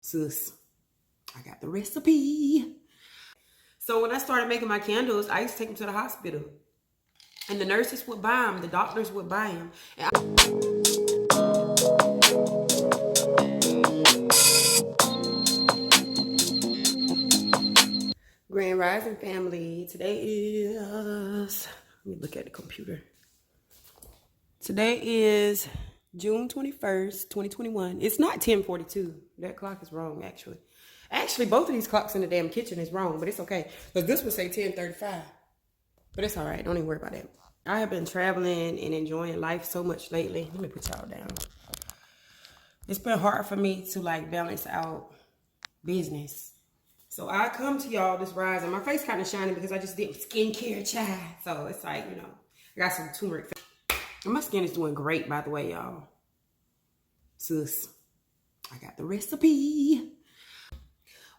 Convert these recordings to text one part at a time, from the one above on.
Sis, I got the recipe. So when I started making my candles, I used to take them to the hospital. And the nurses would buy them. The doctors would buy them. Grand Rising family. Today is, let me look at the computer. Today is June 21st, 2021. It's not 10:42. That clock is wrong, actually. Actually, both of these clocks in the damn kitchen is wrong, but it's okay. Because this would say 10:35. But it's all right. Don't even worry about that. I have been traveling and enjoying life so much lately. Let me put y'all down. It's been hard for me to like balance out business. So I come to y'all this rising. My face kind of shining because I just did skincare child. So it's like, you know, I got some turmeric. And my skin is doing great, by the way, y'all. Sis, I got the recipe.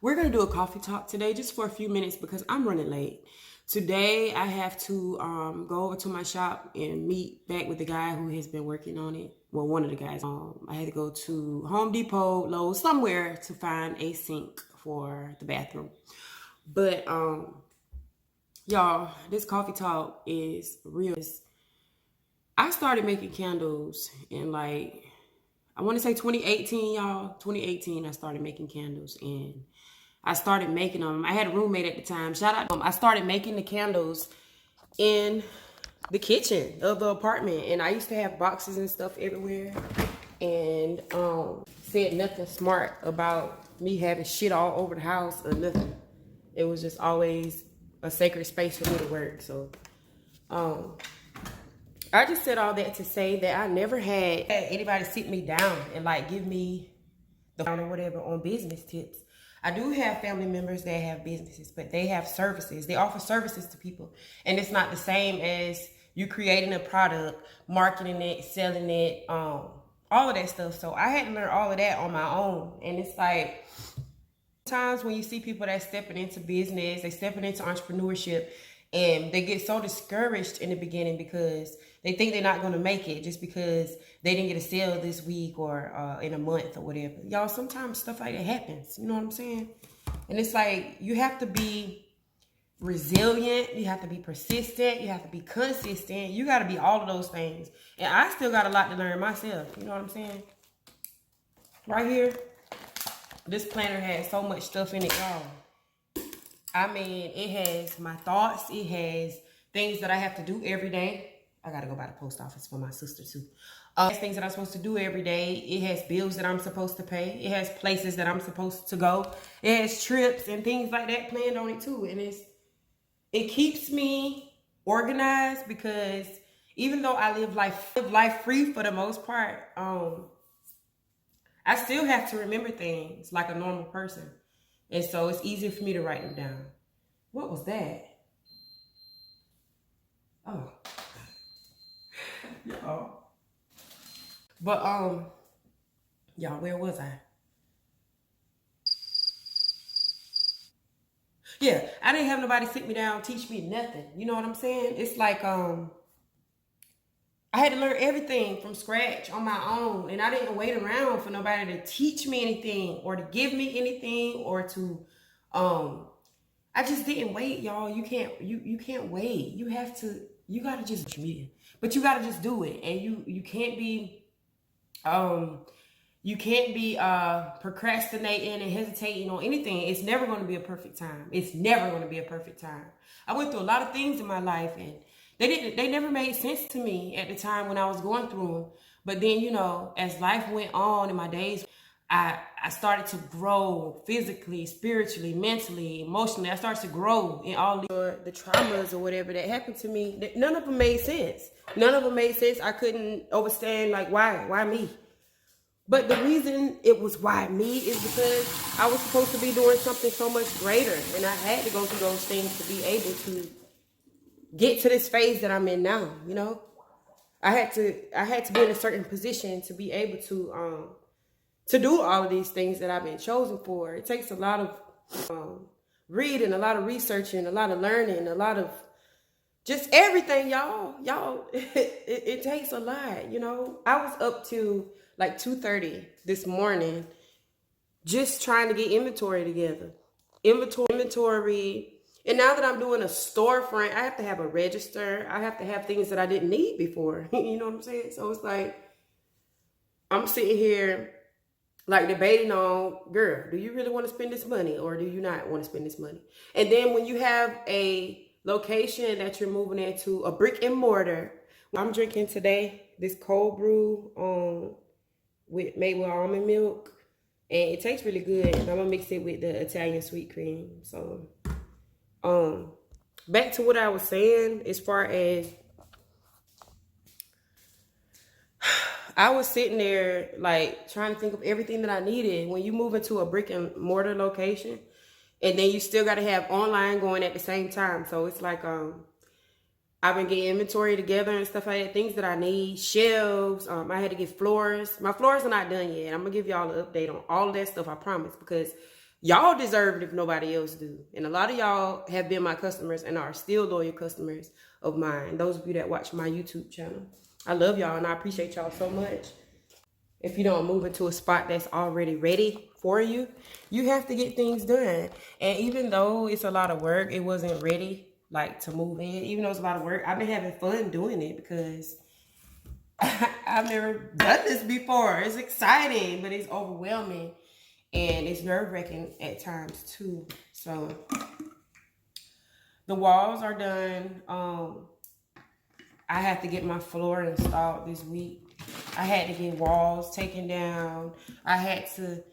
We're going to do a coffee talk today just for a few minutes because I'm running late. Today, I have to go over to my shop and meet back with the guy who has been working on it. Well, one of the guys. I had to go to Home Depot, Lowe's, somewhere to find a sink for the bathroom. But, y'all, this coffee talk is real. I started making candles in like, I want to say 2018, y'all. 2018, I started making candles and I started making them. I had a roommate at the time. Shout out. I started making the candles in the kitchen of the apartment. And I used to have boxes and stuff everywhere. And said nothing smart about me having shit all over the house or nothing. It was just always a sacred space for me to work. So I just said all that to say that I never had anybody sit me down and like give me the or whatever on business tips. I do have family members that have businesses, but they have services. They offer services to people. And it's not the same as you creating a product, marketing it, selling it, all of that stuff. So I had to learn all of that on my own. And it's like, sometimes when you see people that stepping into business, they stepping into entrepreneurship, and they get so discouraged in the beginning because they think they're not going to make it just because they didn't get a sale this week or in a month or whatever. Y'all, sometimes stuff like that happens. You know what I'm saying? And it's like, you have to be resilient. You have to be persistent. You have to be consistent. You got to be all of those things. And I still got a lot to learn myself. You know what I'm saying? Right here, this planner has so much stuff in it, y'all. I mean, it has my thoughts. It has things that I have to do every day. I got to go by the post office for my sister, too. It has things that I'm supposed to do every day. It has bills that I'm supposed to pay. It has places that I'm supposed to go. It has trips and things like that planned on it, too. And it keeps me organized because even though I live life free for the most part, I still have to remember things like a normal person. And so it's easier for me to write them down. What was that? Oh. Y'all. But, y'all, where was I? Yeah, I didn't have nobody sit me down, teach me nothing. You know what I'm saying? It's like, I had to learn everything from scratch on my own. And I didn't wait around for nobody to teach me anything or to give me anything or to, I just didn't wait, y'all. You can't wait. You gotta just meet. But you gotta just do it. And you can't be procrastinating and hesitating on anything. It's never gonna be a perfect time. It's never gonna be a perfect time. I went through a lot of things in my life and they never made sense to me at the time when I was going through them. But then, you know, as life went on in my days, I started to grow physically, spiritually, mentally, emotionally. I started to grow in all the traumas or whatever that happened to me. None of them made sense. None of them made sense. I couldn't understand, like, why me? But the reason it was why me is because I was supposed to be doing something so much greater. And I had to go through those things to be able to get to this phase that I'm in now, you know? I had to be in a certain position to be able to do all of these things that I've been chosen for. It takes a lot of reading, a lot of researching, a lot of learning, a lot of just everything, y'all. It takes a lot, you know. I was up to like 2:30 this morning just trying to get inventory together. Inventory. And now that I'm doing a storefront, I have to have a register. I have to have things that I didn't need before. You know what I'm saying? So it's like, I'm sitting here like debating on, girl, do you really want to spend this money or do you not want to spend this money? And then when you have a location that you're moving into, a brick and mortar, I'm drinking today this cold brew made with almond milk, and it tastes really good. And I'm gonna mix it with the Italian sweet cream. So back to what I was saying, as far as I was sitting there like trying to think of everything that I needed. When you move into a brick and mortar location, and then you still got to have online going at the same time. So it's like I've been getting inventory together and stuff like that, things that I need, shelves. I had to get floors. My floors are not done yet. I'm gonna give y'all an update on all of that stuff, I promise, because y'all deserve it if nobody else do. And a lot of y'all have been my customers and are still loyal customers of mine. Those of you that watch my YouTube channel. I love y'all and I appreciate y'all so much. If you don't move into a spot that's already ready for you, you have to get things done. And even though it's a lot of work, it wasn't ready like to move in. Even though it's a lot of work, I've been having fun doing it because I've never done this before. It's exciting, but it's overwhelming. And it's nerve-wracking at times too. So the walls are done. I have to get my floor installed this week. I had to get walls taken down. I had to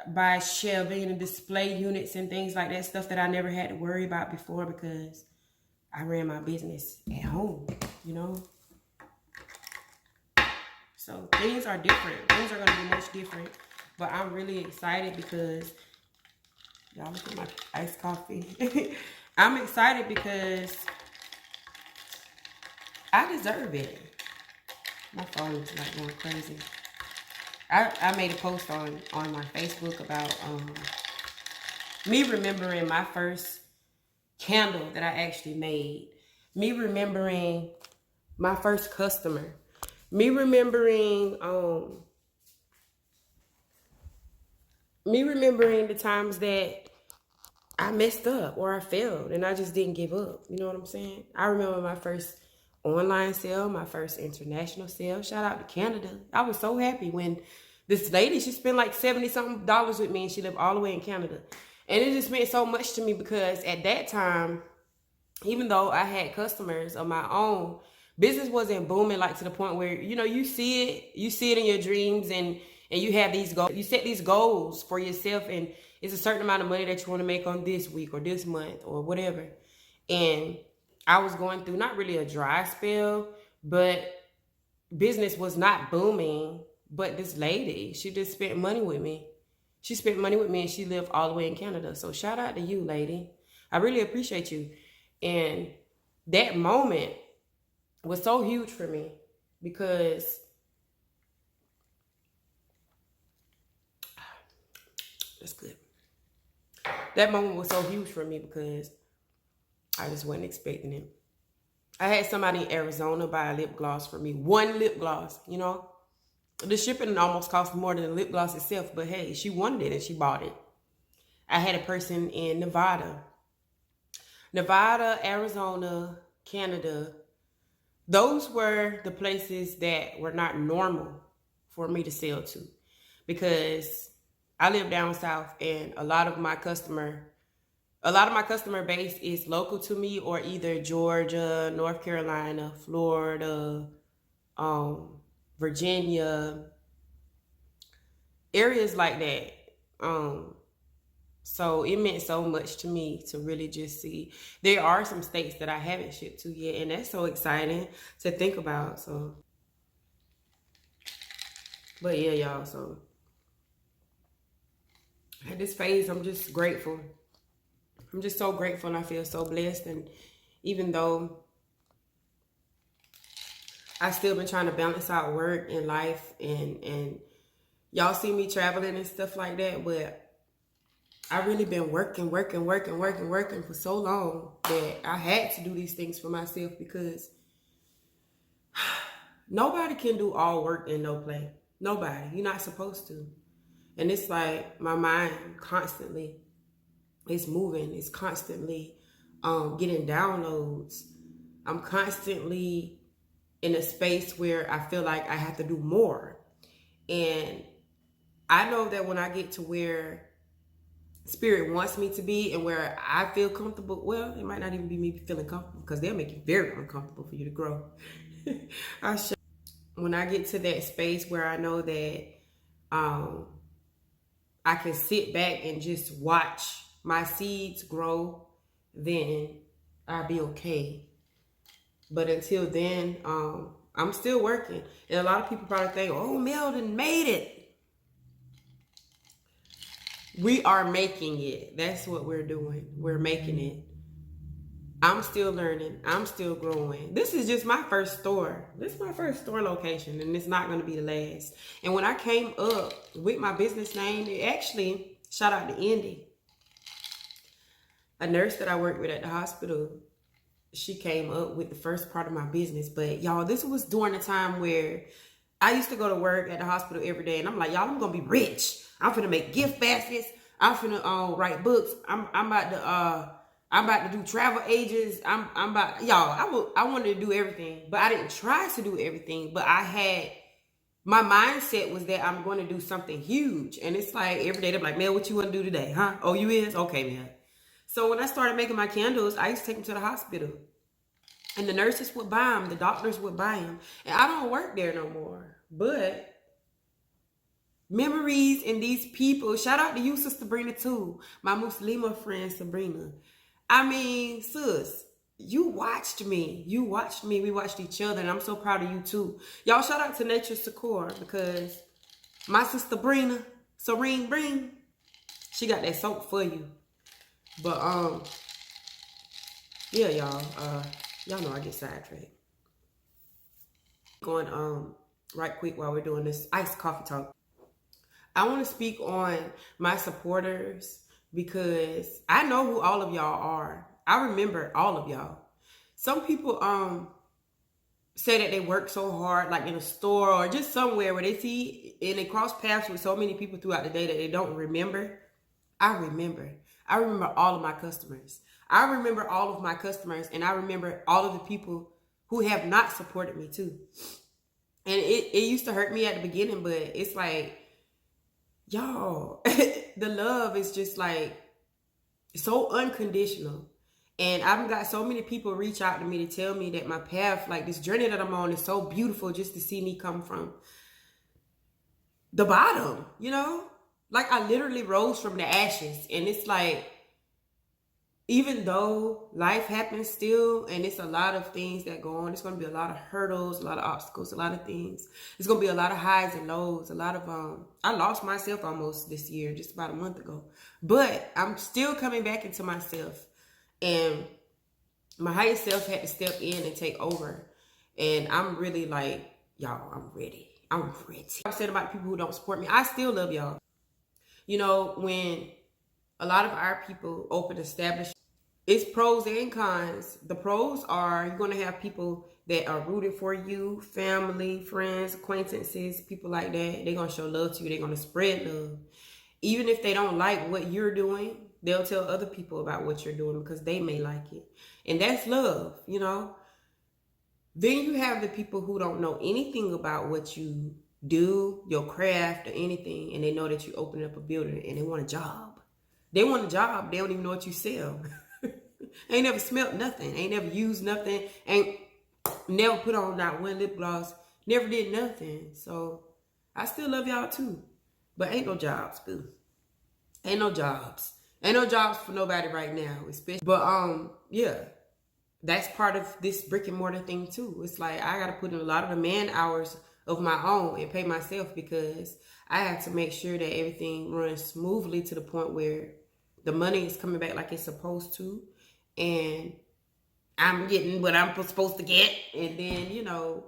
buy shelving and display units and things like that, stuff that I never had to worry about before because I ran my business at home, you know? So things are different. Things are going to be much different. But I'm really excited because, y'all look at my iced coffee. I'm excited because I deserve it. My phone is like going crazy. I made a post on my Facebook about me remembering my first candle that I actually made. Me remembering my first customer. Me remembering the times that I messed up or I failed and I just didn't give up. You know what I'm saying? I remember my first online sale, my first international sale. Shout out to Canada. I was so happy when this lady, she spent like $70-something with me and she lived all the way in Canada. And it just meant so much to me because at that time, even though I had customers of my own, business wasn't booming like to the point where, you know, you see it in your dreams and you have these goals. You set these goals for yourself and it's a certain amount of money that you want to make on this week or this month or whatever. And I was going through not really a dry spell, but business was not booming. But this lady, she just spent money with me. She spent money with me and she lived all the way in Canada. So shout out to you, lady. I really appreciate you. And that moment was so huge for me because that's good. That moment was so huge for me because I just wasn't expecting it. I had somebody in Arizona buy a lip gloss for me. One lip gloss, you know. The shipping almost cost more than the lip gloss itself. But hey, she wanted it and she bought it. I had a person in Nevada, Arizona, Canada. Those were the places that were not normal for me to sell to. Because I live down south and a lot of my customer base is local to me or either Georgia, North Carolina, Florida, Virginia, areas like that. So it meant so much to me to really just see. There are some states that I haven't shipped to yet, and that's so exciting to think about. So, but yeah, y'all, so at this phase, I'm just grateful. I'm just so grateful and I feel so blessed. And even though I still been trying to balance out work and life and y'all see me traveling and stuff like that, but I really been working for so long that I had to do these things for myself because nobody can do all work and no play. Nobody. You're not supposed to. And it's like my mind constantly is moving. It's constantly getting downloads. I'm constantly in a space where I feel like I have to do more. And I know that when I get to where Spirit wants me to be and where I feel comfortable, well, it might not even be me feeling comfortable, because they'll make it very uncomfortable for you to grow. When I get to that space where I know that I can sit back and just watch my seeds grow, then I'll be okay. But until then, I'm still working. And a lot of people probably think, oh, Melanin made it. We are making it. That's what we're doing. We're making it. I'm still learning. I'm still growing. This is just my first store. This is my first store location, and it's not going to be the last. And when I came up with my business name, it actually, shout out to Indy, a nurse that I worked with at the hospital. She came up with the first part of my business. But y'all, this was during the time where I used to go to work at the hospital every day, and I'm like, y'all, I'm gonna be rich. I'm finna make gift baskets. I'm finna write books. I'm about to do travel agents. I wanted to do everything, but I didn't try to do everything. But my mindset was that I'm going to do something huge. And it's like every day they're like, Mel, what you want to do today? Huh? Oh, you is? Okay, man. So when I started making my candles, I used to take them to the hospital. And the nurses would buy them. The doctors would buy them. And I don't work there no more. But memories and these people, shout out to you, Sister Sabrina, too. My Muslima friend, Sabrina. I mean, sis, you watched me. You watched me. We watched each other. And I'm so proud of you, too. Y'all, shout out to Nature Sakura, because my sister Brina, Serene Breen, she got that soap for you. But, yeah, y'all. Y'all know I get sidetracked. Going, right quick while we're doing this iced coffee talk. I want to speak on my supporters, because I know who all of y'all are. I remember all of y'all. Some people say that they work so hard, like in a store or just somewhere where they see and they cross paths with so many people throughout the day that they don't remember. I remember all of my customers. I remember all of my customers, and I remember all of the people who have not supported me too. And it used to hurt me at the beginning, but it's like, y'all, the love is just like so unconditional. And I've got so many people reach out to me to tell me that my path, like this journey that I'm on, is so beautiful, just to see me come from the bottom, you know? Like I literally rose from the ashes. And it's like, even though life happens still, and it's a lot of things that go on, it's going to be a lot of hurdles, a lot of obstacles, a lot of things. It's going to be a lot of highs and lows, a lot of, I lost myself almost this year, just about a month ago. But I'm still coming back into myself. And my higher self had to step in and take over. And I'm really like, y'all, I'm ready. I'm ready. I've said about people who don't support me, I still love y'all. You know, when a lot of our people open establishments, it's pros and cons. The pros are you're going to have people that are rooted for you, family, friends, acquaintances, people like that. They're going to show love to you. They're going to spread love. Even if they don't like what you're doing, they'll tell other people about what you're doing because they may like it. And that's love, you know. Then you have the people who don't know anything about what you do, your craft or anything, and they know that you open up a building and they want a job. They want a job. They don't even know what you sell. Ain't never smelt nothing. Ain't never used nothing. Ain't never put on not one lip gloss. Never did nothing. So I still love y'all too. But ain't no jobs, boo. Ain't no jobs. Ain't no jobs for nobody right now. Especially. But yeah. That's part of this brick and mortar thing too. It's like I gotta put in a lot of the man hours of my own and pay myself, because I have to make sure that everything runs smoothly to the point where the money is coming back like it's supposed to, and I'm getting what I'm supposed to get. And then, you know,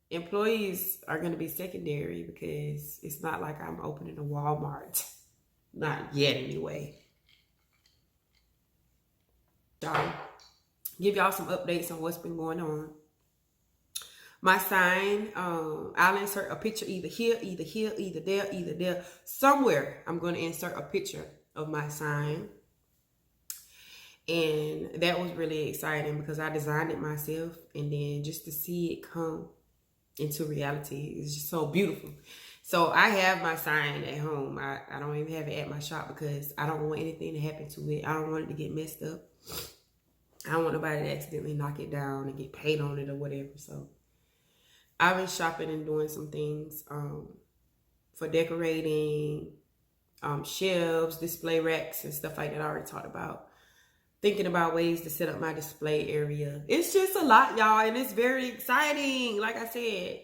employees are going to be secondary, because it's not like I'm opening a Walmart. Not yet anyway. So, give y'all some updates on what's been going on. My sign, I'll insert a picture either here, either there. Somewhere I'm going to insert a picture of my sign. And that was really exciting because I designed it myself. And then just to see it come into reality is just so beautiful. So I have my sign at home. I don't even have it at my shop because I don't want anything to happen to it. I don't want it to get messed up. I don't want nobody to accidentally knock it down and get paint on it or whatever. So I've been shopping and doing some things for decorating, shelves, display racks, and stuff like that I already talked about. Thinking about ways to set up my display area. It's just a lot, y'all, and it's very exciting, like I said.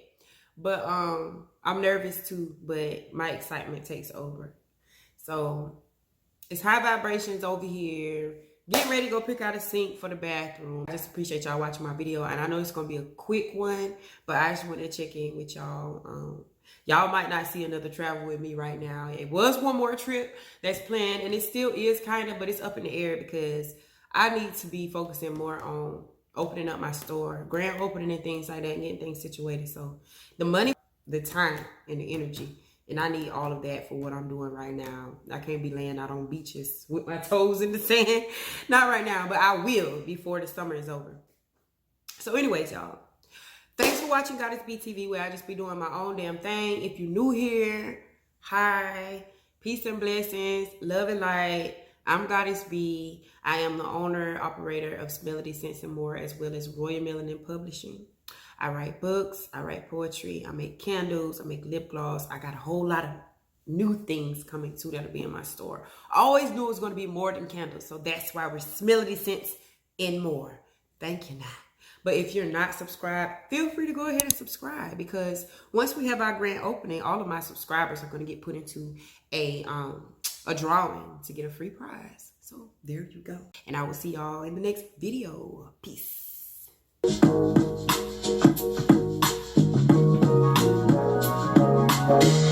But I'm nervous too, but my excitement takes over. So it's high vibrations over here. Getting ready to go pick out a sink for the bathroom. I just appreciate y'all watching my video. And I know it's going to be a quick one, but I just want to check in with y'all. Y'all might not see another travel with me right now. It was one more trip that's planned, and it still is kind of, but it's up in the air because I need to be focusing more on opening up my store, grand opening and things like that, and getting things situated. So the money, the time, and the energy. And I need all of that for what I'm doing right now. I can't be laying out on beaches with my toes in the sand. Not right now, but I will before the summer is over. So anyways, y'all. Thanks for watching Goddess BTV, where I just be doing my own damn thing. If you're new here, hi. Peace and blessings. Love and light. I'm Goddess B. I am the owner, operator of Smellody Scents and More, as well as Royal Melanin Publishing. I write books, I write poetry, I make candles, I make lip gloss. I got a whole lot of new things coming too that'll be in my store. I always knew it was going to be more than candles, so that's why we're Smellody Scents and More. Thank you, now. But if you're not subscribed, feel free to go ahead and subscribe, because once we have our grand opening, all of my subscribers are going to get put into a drawing to get a free prize. So there you go. And I will see y'all in the next video. Peace. Thank you.